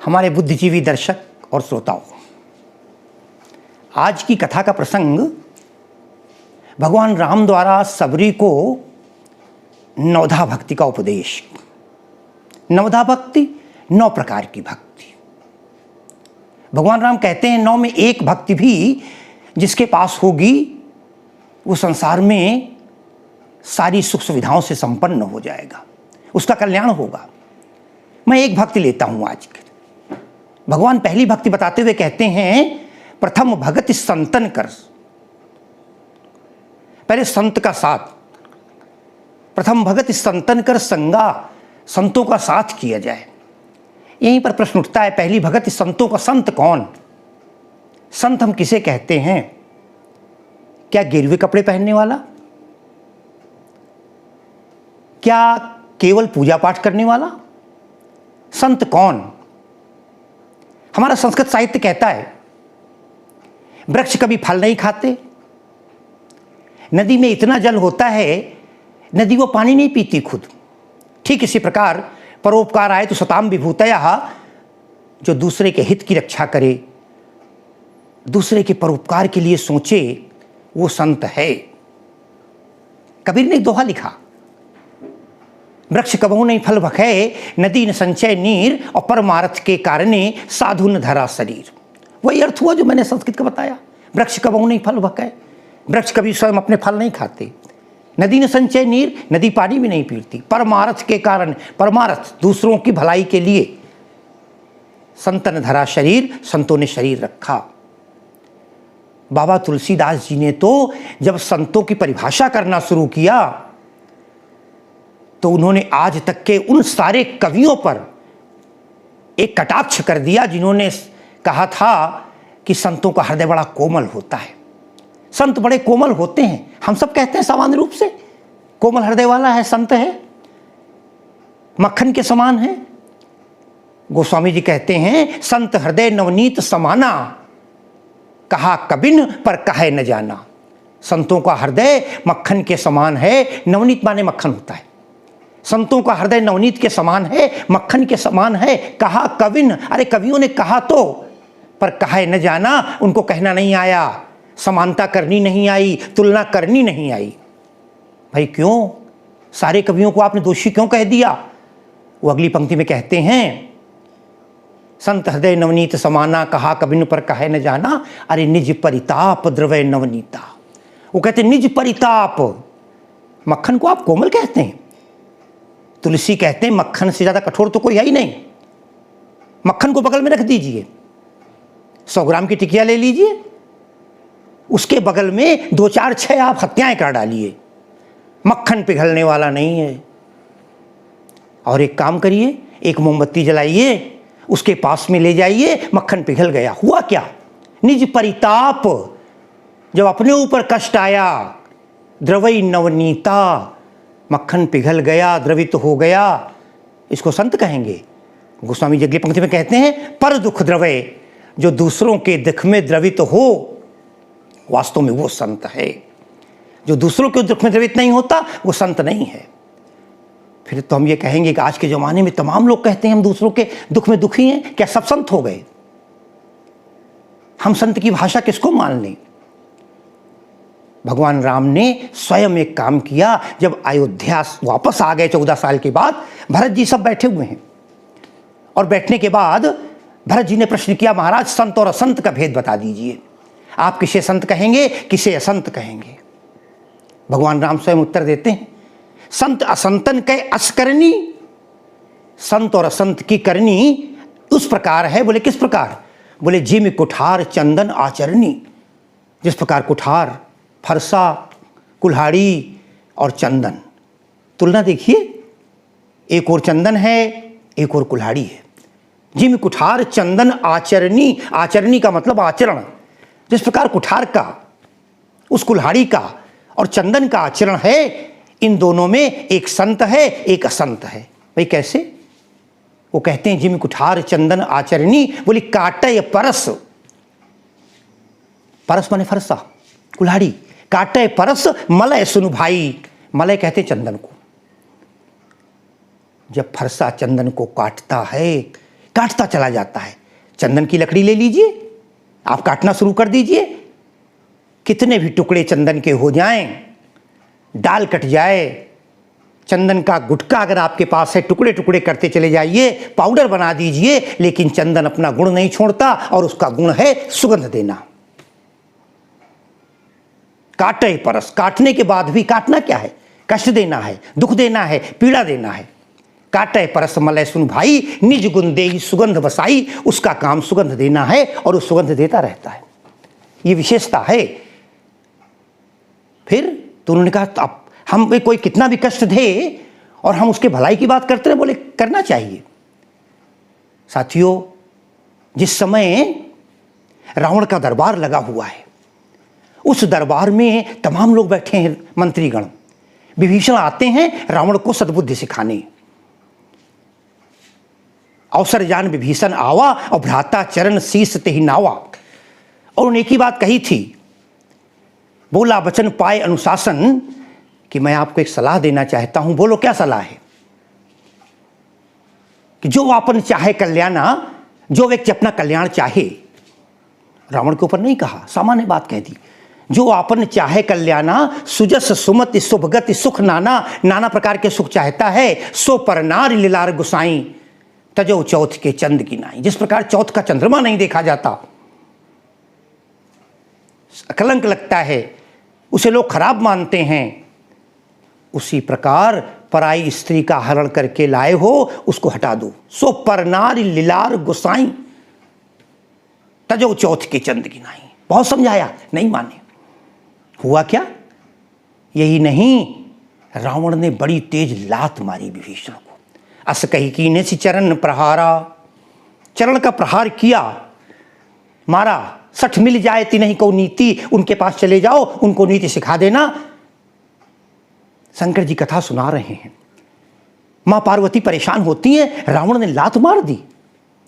हमारे बुद्धिजीवी दर्शक और श्रोताओं, आज की कथा का प्रसंग भगवान राम द्वारा सबरी को नवधा भक्ति का उपदेश। नवधा भक्ति 9 प्रकार की भक्ति। भगवान राम कहते हैं 9 में एक भक्ति भी जिसके पास होगी वो संसार में सारी सुख सुविधाओं से संपन्न हो जाएगा, उसका कल्याण होगा। मैं एक भक्ति लेता हूं आज के। भगवान पहली भक्ति बताते हुए कहते हैं प्रथम भगति संतन कर। पहले संत का साथ, प्रथम भगति संतन कर संगा, संतों का साथ किया जाए। यहीं पर प्रश्न उठता है, पहली भगति संतों का संत कौन? संत हम किसे कहते हैं? क्या गिरवे कपड़े पहनने वाला? क्या केवल पूजा पाठ करने वाला? संत कौन? हमारा संस्कृत साहित्य कहता है वृक्ष कभी फल नहीं खाते, नदी में इतना जल होता है नदी वो पानी नहीं पीती खुद। ठीक इसी प्रकार परोपकार आए तो सताम विभूतयः, जो दूसरे के हित की रक्षा करे, दूसरे के परोपकार के लिए सोचे, वो संत है। कबीर ने एक दोहा लिखा, वृक्ष कबहु नहीं फल भखे, नदी न संचय नीर, और परमार्थ के कारणे साधु न धरा शरीर। वही अर्थ हुआ जो मैंने संस्कृत का बताया। वृक्ष कबहु नहीं फल भखे, वृक्ष कभी स्वयं अपने फल नहीं खाते। नदी न संचय नीर, नदी पानी भी नहीं पीती। परमार्थ के कारण, परमार्थ दूसरों की भलाई के लिए, संतन धरा शरीर, संतों ने शरीर रखा। बाबा तुलसीदास जी ने तो जब संतों की परिभाषा करना शुरू किया तो उन्होंने आज तक के उन सारे कवियों पर एक कटाक्ष कर दिया जिन्होंने कहा था कि संतों का हृदय बड़ा कोमल होता है। संत बड़े कोमल होते हैं, हम सब कहते हैं सामान्य रूप से, कोमल हृदय वाला है संत है, मक्खन के समान है। गोस्वामी जी कहते हैं संत हृदय नवनीत समाना, कहा कबिन पर कहे न जाना। संतों का हृदय मक्खन के समान है। नवनीत माने मक्खन होता है। संतों का हृदय नवनीत के समान है, मक्खन के समान है। कहा कविन, अरे कवियों ने कहा तो, पर कहे न जाना, उनको कहना नहीं आया, समानता करनी नहीं आई, तुलना करनी नहीं आई। भाई क्यों? सारे कवियों को आपने दोषी क्यों कह दिया? वो अगली पंक्ति में कहते हैं संत हृदय नवनीत समाना, कहा कबिन पर कहे न जाना, अरे निज परिताप द्रवय नवनीता। वो कहते निज परिताप। मक्खन को आप कोमल कहते हैं, तुलसी कहते हैं मक्खन से ज्यादा कठोर तो कोई है ही नहीं। मक्खन को बगल में रख दीजिए, 100 ग्राम की टिकिया ले लीजिए, उसके बगल में 2 4 6 आप हत्याएं कर डालिए, मक्खन पिघलने वाला नहीं है। और एक काम करिए, एक मोमबत्ती जलाइए, उसके पास में ले जाइए, मक्खन पिघल गया। हुआ क्या? निज परिताप। जब अपने ऊपर कष्ट आया, द्रवई नवनीता, मक्खन पिघल गया, द्रवित हो गया, इसको संत कहेंगे। गोस्वामी जी अगली पंक्ति में कहते हैं पर दुख द्रवय, जो दूसरों के दुख में द्रवित हो, वास्तव में वो संत है। जो दूसरों के दुख में द्रवित नहीं होता वो संत नहीं है। फिर तो हम ये कहेंगे कि आज के ज़माने में तमाम लोग कहते हैं हम दूसरों के दुख में दुखी हैं। क्या सब संत हो गए? हम संत की भाषा किसको मान लें? भगवान राम ने स्वयं एक काम किया। जब अयोध्या वापस आ गए 14 साल के बाद, भरत जी सब बैठे हुए हैं, और बैठने के बाद भरत जी ने प्रश्न किया, महाराज संत और असंत का भेद बता दीजिए। आप किसे संत कहेंगे, किसे असंत कहेंगे? भगवान राम स्वयं उत्तर देते हैं संत असंतन के असकरणी, संत और असंत की करनी उस प्रकार है। बोले किस प्रकार? बोले जिम कुठार चंदन आचरणी। जिस प्रकार कुठार, फरसा, कुल्हाड़ी और चंदन, तुलना देखिए, एक और चंदन है, एक और कुल्हाड़ी है। जिम कुठार चंदन आचरणी, आचरणी का मतलब आचरण। जिस प्रकार कुठार का, उस कुल्हाड़ी का और चंदन का आचरण है, इन दोनों में एक संत है, एक असंत है। भाई कैसे? वो कहते हैं जिम कुठार चंदन आचरणी, बोली काटे परस, परस माने फरसा, कुल्हाड़ी, काटे परस मलय सुनु भाई। मलय कहते चंदन को। जब फरसा चंदन को काटता है काटता चला जाता है। चंदन की लकड़ी ले लीजिए, आप काटना शुरू कर दीजिए, कितने भी टुकड़े चंदन के हो जाएं, डाल कट जाए, चंदन का गुटका अगर आपके पास है टुकड़े टुकड़े करते चले जाइए, पाउडर बना दीजिए, लेकिन चंदन अपना गुण नहीं छोड़ता और उसका गुण है सुगंध देना। काटे परस, काटने के बाद भी काटना क्या है? कष्ट देना है, दुख देना है, पीड़ा देना है। काटे परस मलय सुन भाई, निज गुण देहि सुगंध बसाई। उसका काम सुगंध देना है और वो सुगंध देता रहता है, ये विशेषता है। फिर तो उन्होंने कहा अब हम कोई कितना भी कष्ट दे और हम उसके भलाई की बात करते रहे, बोले करना चाहिए। साथियों, जिस समय रावण का दरबार लगा हुआ है, उस दरबार में तमाम लोग बैठे हैं, मंत्रीगण। विभीषण आते हैं रावण को सद्बुद्धि सिखाने। अवसर जान विभीषण आवा और भ्राता चरण शीस ते ही नावा। और उन्हें एक ही बात कही थी, बोला वचन पाए अनुशासन, कि मैं आपको एक सलाह देना चाहता हूं। बोलो क्या सलाह है? कि जो आपन चाहे कल्याणा, जो व्यक्ति अपना कल्याण चाहे, रावण के ऊपर नहीं कहा, सामान्य बात कह दी। जो आपन चाहे कल्याणा, सुजस सुमति शुभगति सुख नाना, नाना प्रकार के सुख चाहता है, सो पर नारी लीलार गुसाई, तजो चौथ के चंद की नाई। जिस प्रकार चौथ का चंद्रमा नहीं देखा जाता, कलंक लगता है, उसे लोग खराब मानते हैं, उसी प्रकार पराई स्त्री का हरण करके लाए हो, उसको हटा दो। सो पर नारी लीलार गुसाई, तजो चौथ के चंद की नाई। बहुत समझाया, नहीं माने। हुआ क्या? यही नहीं, रावण ने बड़ी तेज लात मारी विभीषण को। अस कही कीने सी चरण प्रहारा, चरण का प्रहार किया, मारा। सठ मिल जाए ती नहीं को नीति, उनके पास चले जाओ, उनको नीति सिखा देना। शंकर जी कथा सुना रहे हैं, मां पार्वती परेशान होती हैं, रावण ने लात मार दी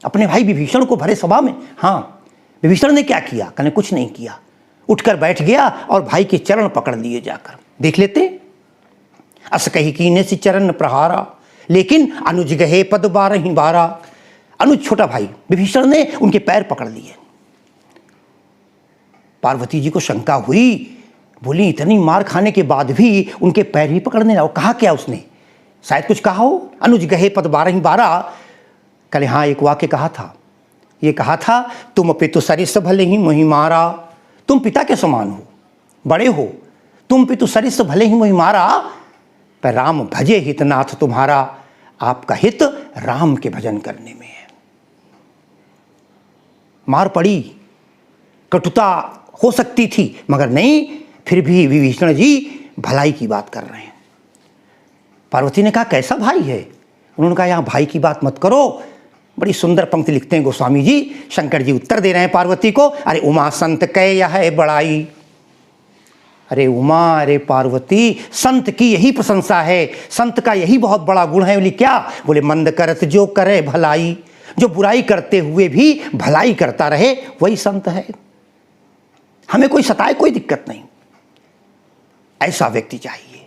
अपने भाई विभीषण को भरे सभा में। हाँ, विभीषण ने क्या किया? कहने कुछ नहीं किया, उठकर बैठ गया और भाई के चरण पकड़ लिए जाकर। देख लेते, अस कही कीने सी चरण प्रहारा, लेकिन अनुज गहे पद बारहि बारा। अनुज छोटा भाई विभीषण ने उनके पैर पकड़ लिए। पार्वती जी को शंका हुई, बोली इतनी मार खाने के बाद भी उनके पैर ही पकड़ने लगा। कहा क्या उसने? शायद कुछ कहा हो, अनुज गहे पद बारहि बारा। कल हाँ, एक वाक्य कहा था, ये कहा था, तुम पितु सरिस भले ही मोहि मारा। तुम पिता के समान हो, बड़े हो, तुम पितु सरिस भले ही मोहि मारा, पर राम भजे हितनाथ तुम्हारा। आपका हित राम के भजन करने में है। मार पड़ी, कटुता हो सकती थी, मगर नहीं, फिर भी विभीषण जी भलाई की बात कर रहे हैं। पार्वती ने कहा कैसा भाई है? उन्होंने कहा यहां भाई की बात मत करो। बड़ी सुंदर पंक्ति लिखते हैं गोस्वामी जी। शंकर जी उत्तर दे रहे हैं पार्वती को, अरे उमा संत कै यह है बड़ाई। अरे उमा, अरे पार्वती, संत की यही प्रशंसा है, संत का यही बहुत बड़ा गुण है। बोली क्या? बोले मंद करत जो करे भलाई, जो बुराई करते हुए भी भलाई करता रहे, वही संत है। हमें कोई सताए, कोई दिक्कत नहीं, ऐसा व्यक्ति चाहिए।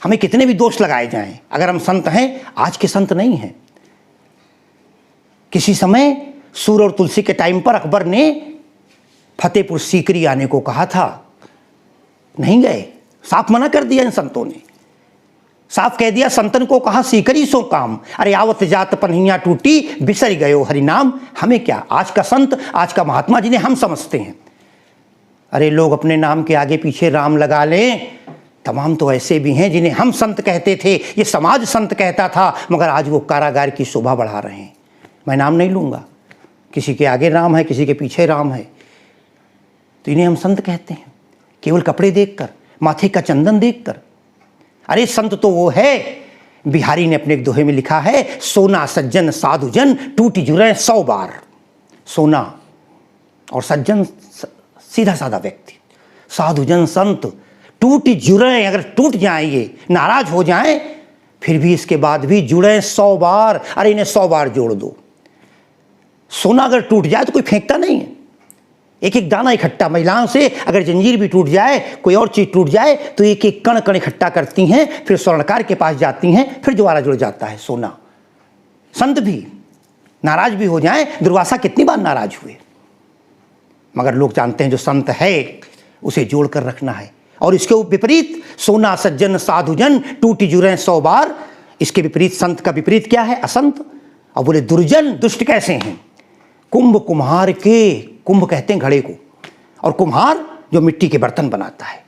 हमें कितने भी दोष लगाए जाएं, अगर हम संत हैं, आज के संत नहीं हैं। किसी समय सूर और तुलसी के टाइम पर अकबर ने फतेहपुर सीकरी आने को कहा था, नहीं गए, साफ मना कर दिया इन संतों ने। साफ कह दिया, संतन को कहा सीकरी सो काम, अरे आवत जात पन्हिया टूटी, बिसर गयो हरि नाम। हमें क्या, आज का संत, आज का महात्मा जिन्हें हम समझते हैं, अरे लोग अपने नाम के आगे पीछे राम लगा लें। तमाम तो ऐसे भी हैं जिन्हें हम संत कहते थे, ये समाज संत कहता था, मगर आज वो कारागार की शोभा बढ़ा रहे हैं। मैं नाम नहीं लूँगा, किसी के आगे राम है, किसी के पीछे राम है, तो इन्हें हम संत कहते हैं। केवल कपड़े देखकर, माथे का चंदन देखकर। अरे संत तो वो है, बिहारी ने अपने एक दोहे में लिखा है, सोना सज्जन साधुजन टूटी जुरे 100 बार। सोना और सज्जन सीधा साधा व्यक्ति, साधुजन संत टूटी जुड़े, अगर टूट जाएंगे, नाराज हो जाएं, फिर भी इसके बाद भी जुड़े 100 बार। अरे इन्हें 100 बार जोड़ दो। सोना अगर टूट जाए तो कोई फेंकता नहीं है, एक एक दाना इकट्ठा। महिलाओं से अगर जंजीर भी टूट जाए, कोई और चीज टूट जाए, तो एक एक कण कण इकट्ठा करती हैं, फिर स्वर्णकार के पास जाती हैं, फिर दोबारा जुड़ जाता है सोना। संत भी नाराज भी हो जाएं, दुर्वासा कितनी बार नाराज हुए। मगर लोग जानते हैं जो संत है उसे जोड़ कर रखना है। और इसके विपरीत सोना सज्जन साधुजन टूटी जुरे 100 बार, इसके विपरीत संत का विपरीत क्या है? असंत। और बोले दुर्जन, दुष्ट कैसे हैं? कुंभ कुम्हार के, कुंभ कहते हैं घड़े को, और कुम्हार जो मिट्टी के बर्तन बनाता है।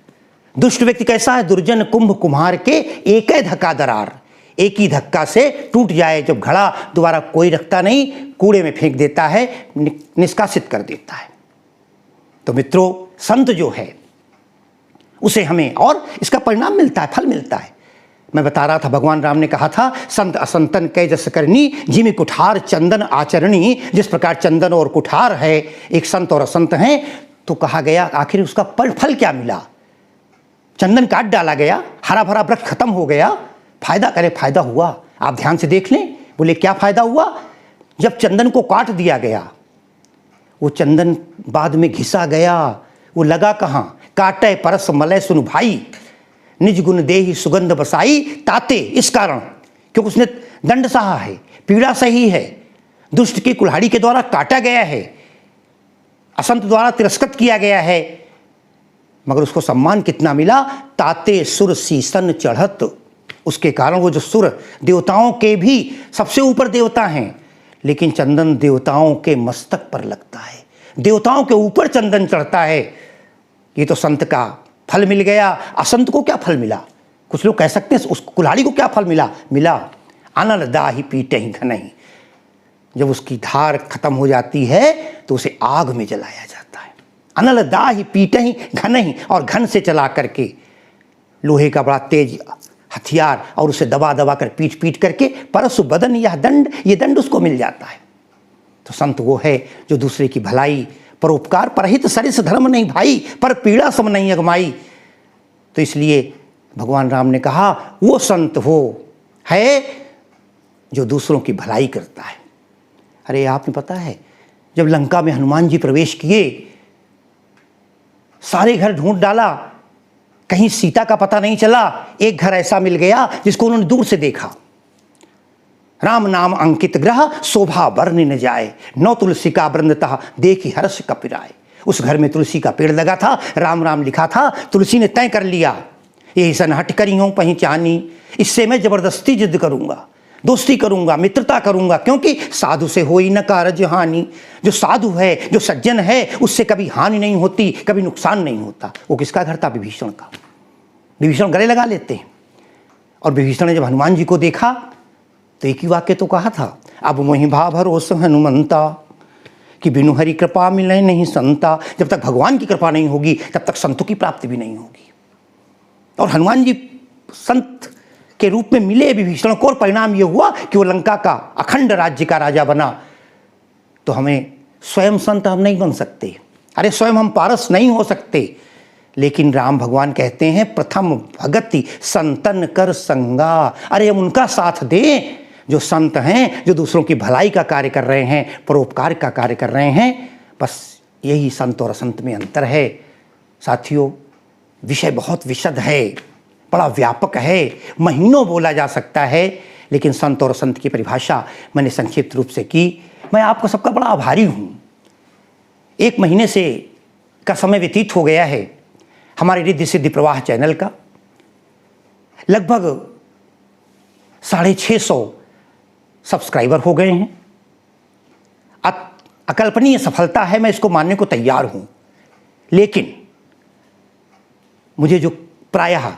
दुष्ट व्यक्ति कैसा है? दुर्जन कुंभ कुम्हार के एक धक्का दरार, एक ही धक्का से टूट जाए जब घड़ा, दोबारा कोई रखता नहीं, कूड़े में फेंक देता है, निष्कासित कर देता है। तो मित्रों, संत जो है उसे हमें और इसका परिणाम मिलता है, फल मिलता है। मैं बता रहा था, भगवान राम ने कहा था संत असंतन कै जस करनी, जिमि कुठार चंदन आचरणी। जिस प्रकार चंदन और कुठार है, एक संत और असंत हैं, तो कहा गया आखिर उसका फल क्या मिला? चंदन काट डाला गया, हरा भरा वृक्ष खत्म हो गया, फायदा करे फायदा हुआ। आप ध्यान से देख लें, बोले क्या फायदा हुआ? जब चंदन को काट दिया गया, वो चंदन बाद में घिसा गया, वो लगा कहाँ? काटे परस मलय सुन भाई, निज गुण देहि सुगंध बसाई ताते। इस कारण क्योंकि उसने दंड सहा है, पीड़ा सही है, दुष्ट की कुल्हाड़ी के द्वारा काटा गया है, असंत द्वारा तिरस्कृत किया गया है, मगर उसको सम्मान कितना मिला? ताते सुर सीसन चढ़त। उसके कारण वो जो सुर, देवताओं के भी सबसे ऊपर देवता हैं, लेकिन चंदन देवताओं के मस्तक पर लगता है, देवताओं के ऊपर चंदन चढ़ता है। ये तो संत का फल मिल गया। असंत को क्या फल मिला? कुछ लोग कह सकते हैं उस कुल्हाड़ी को क्या फल मिला अनल दाहि पीटे ही घनहि। जब उसकी धार खत्म हो जाती है तो उसे आग में जलाया जाता है। अनल दाहि पीटे ही घनहि, और घन से चला करके लोहे का बड़ा तेज हथियार, और उसे दबा दबा कर पीट करके परसु बदन यह दंड, ये दंड उसको मिल जाता है। तो संत वो है जो दूसरे की भलाई, परोपकार, परहित सरिस धर्म नहीं भाई, पर पीड़ा सम नहीं अगमाई। तो इसलिए भगवान राम ने कहा वो संत वो है जो दूसरों की भलाई करता है। अरे आपने पता है, जब लंका में हनुमान जी प्रवेश किए, सारे घर ढूंढ डाला, कहीं सीता का पता नहीं चला। एक घर ऐसा मिल गया जिसको उन्होंने दूर से देखा। राम नाम अंकित ग्रह, शोभा वर्णि न जाए, नौ तुलसी का वृंदतः देखी हर्ष कपिराए। उस घर में तुलसी का पेड़ लगा था, राम राम लिखा था। तुलसी ने तय कर लिया, यही सनहट करी हूं पहचानी, इससे मैं जबरदस्ती जिद करूंगा, दोस्ती करूंगा, मित्रता करूंगा, क्योंकि साधु से होई न कारज हानि। जो साधु है, जो सज्जन है, उससे कभी हानि नहीं होती, कभी नुकसान नहीं होता। वो किसका घर था? विभीषण का। विभीषण गले लगा लेते हैं। और विभीषण ने जब हनुमान जी को देखा तो एक ही वाक्य तो कहा था, अब मोहि भा भरोस हनुमंता, कि बिनु हरि कृपा मिले नहीं संता। जब तक भगवान की कृपा नहीं होगी तब तक संतों की प्राप्ति भी नहीं होगी। और हनुमान जी संत के रूप में मिले विभीषण को, और परिणाम ये हुआ कि वो लंका का अखंड राज्य का राजा बना। तो हमें स्वयं संत हम नहीं बन सकते, अरे स्वयं हम पारस नहीं हो सकते, लेकिन राम भगवान कहते हैं प्रथम भगति संतन कर संगा। अरे हम उनका साथ दें जो संत हैं, जो दूसरों की भलाई का कार्य कर रहे हैं, परोपकार का कार्य कर रहे हैं। बस यही संत और असंत में अंतर है। साथियों, विषय बहुत विशद है, बड़ा व्यापक है, महीनों बोला जा सकता है, लेकिन संत और असंत की परिभाषा मैंने संक्षिप्त रूप से की। मैं आपको सबका बड़ा आभारी हूँ। 1 महीने से का समय व्यतीत हो गया है हमारे रिद्धि सिद्धि प्रवाह चैनल का। लगभग 650 सब्सक्राइबर हो गए हैं। अकल्पनीय सफलता है, मैं इसको मानने को तैयार हूं। लेकिन मुझे जो प्रायः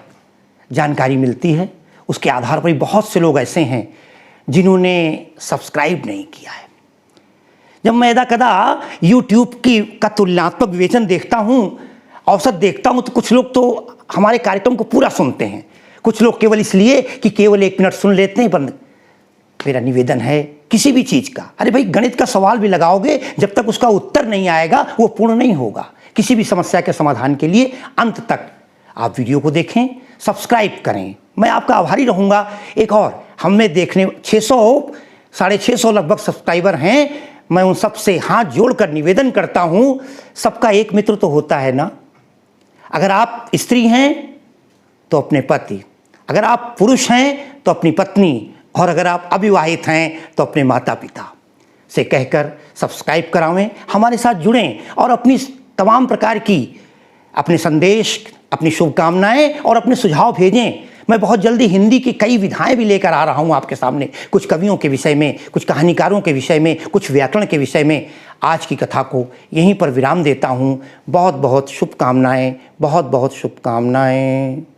जानकारी मिलती है उसके आधार पर बहुत से लोग ऐसे हैं जिन्होंने सब्सक्राइब नहीं किया है। जब मैं यदा-कदा YouTube का तुलनात्मक विवेचन देखता हूँ, औसत देखता हूँ, तो कुछ लोग तो हमारे कार्यक्रम को पूरा सुनते हैं, कुछ लोग केवल इसलिए कि केवल 1 मिनट सुन लेते हैं। बंद। मेरा निवेदन है किसी भी चीज़ का, अरे भाई गणित का सवाल भी लगाओगे, जब तक उसका उत्तर नहीं आएगा वो पूर्ण नहीं होगा। किसी भी समस्या के समाधान के लिए अंत तक आप वीडियो को देखें, सब्सक्राइब करें। मैं आपका आभारी रहूँगा। एक और हमें देखने 600-650 लगभग सब्सक्राइबर हैं। मैं उन सब से हाथ जोड़कर निवेदन करता हूँ, सबका एक मित्र तो होता है ना। अगर आप स्त्री हैं तो अपने पति, अगर आप पुरुष हैं तो अपनी पत्नी, और अगर आप अविवाहित हैं तो अपने माता पिता। से कहकर सब्सक्राइब करावें, हमारे साथ जुड़ें और अपनी तमाम प्रकार की अपने संदेश, अपनी शुभकामनाएं और अपने सुझाव भेजें। मैं बहुत जल्दी हिंदी की कई विधाएं भी लेकर आ रहा हूं आपके सामने, कुछ कवियों के विषय में, कुछ कहानीकारों के विषय में, कुछ व्याकरण के विषय में। आज की कथा को यहीं पर विराम देता हूं। बहुत बहुत शुभकामनाएं, बहुत बहुत शुभकामनाएं।